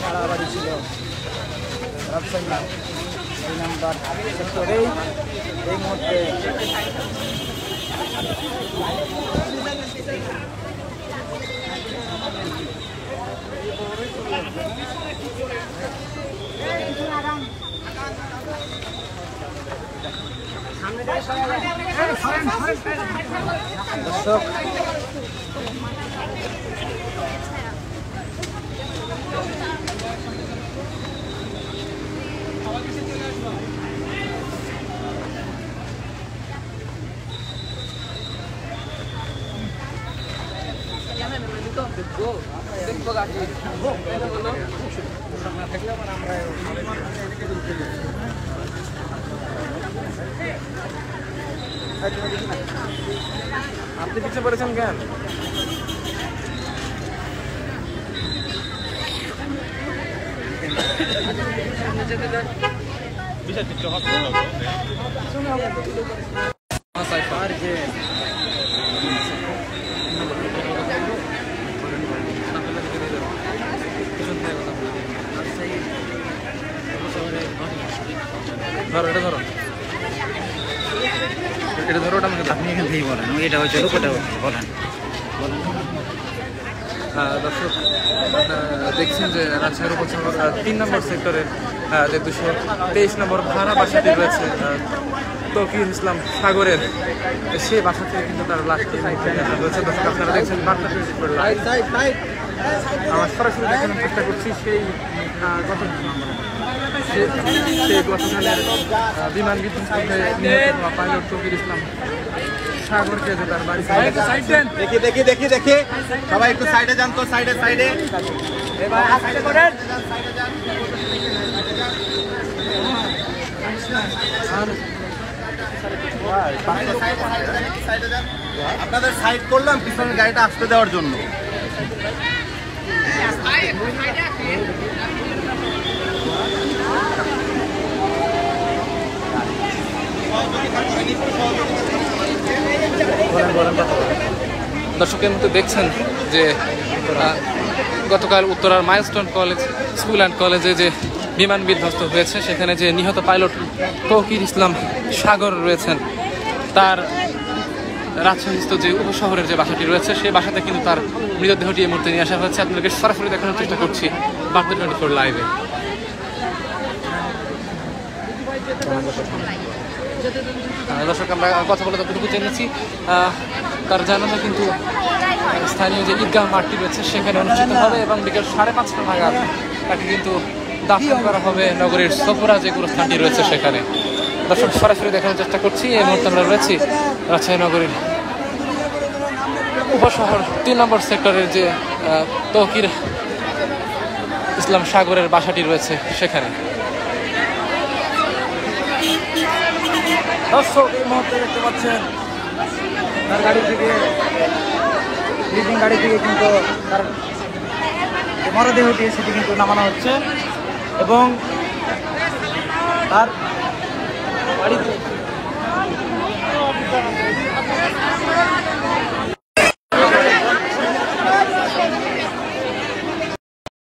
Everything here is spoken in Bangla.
বাড়াবাড়ি ছিল রাজশাহী 2 নম্বর সেক্টরেই এই মুহূর্তে দর্শক আপনি পিছিয়ে পড়েছেন কেন? ধরো এটা ধরো এটা ধরো ওটা আমাকে আপনি এখান থেকেই বলেন এটা হচ্ছে ওটা বলেন দর্শক দেখছেন যে রাজশাহীর উপশহর 3 নম্বর সেক্টরের যে 223 নম্বর ভাড়া বাসাটি রয়েছে তৌকির ইসলাম সাগরের সেই বাসা থেকে কিন্তু তার লাশটি রয়েছে। দর্শক আপনারা দেখছেন আমার সরাসরি দেখানোর চেষ্টা করছি সেই গতকালের বিমান বিধ্বস্তে নিহত পাইলট তৌকির ইসলাম সাগরকে যে তার বাড়ি দেখি সবাই একটু সাইডে যান তো সাইডে আপনাদের সাইড করলাম পিছনের গাড়িটা আসতে দেওয়ার জন্য। দর্শকের মধ্যে দেখছেন যে গতকাল উত্তরার মাইলস্টোন কলেজ স্কুল অ্যান্ড কলেজে যে বিমান বিধ্বস্ত হয়েছে সেখানে যে নিহত পাইলট তৌকির ইসলাম সাগর রয়েছেন তার রাজশাহীস্থ যে উপশহরের যে বাসাটি রয়েছে সেই বাসাতে কিন্তু তার মৃতদেহটি এই মুহূর্তে নিয়ে আসা হচ্ছে। আপনাদেরকে সরাসরি দেখানোর চেষ্টা করছি বার্তা 24 লাইভে। দর্শক আমরা কথা বলে ততটুকু জেনেছি তার জানাজা কিন্তু স্থানীয় যে ঈদগাহ মাঠটি রয়েছে সেখানে অনুষ্ঠিত হবে এবং বিকেল 5:30 নাগাদ তাকে কিন্তু দাফন করা হবে নগরীর সফরা যে গুরুস্থানটি রয়েছে সেখানে। দর্শক সরাসরি দেখানোর চেষ্টা করছি এই মুহূর্তে আমরা রয়েছি রাজশাহী নগরীর উপশহর 3 নম্বর সেক্টরের যে তৌকির ইসলাম সাগরের বাসাটি রয়েছে সেখানে। দর্শক এই মুহূর্তে দেখতে পাচ্ছেন তার গাড়ি থেকে লিজিং গাড়ি থেকে কিন্তু তার মরদেহটি সেটি কিন্তু নামানো হচ্ছে এবং তার বাড়িতে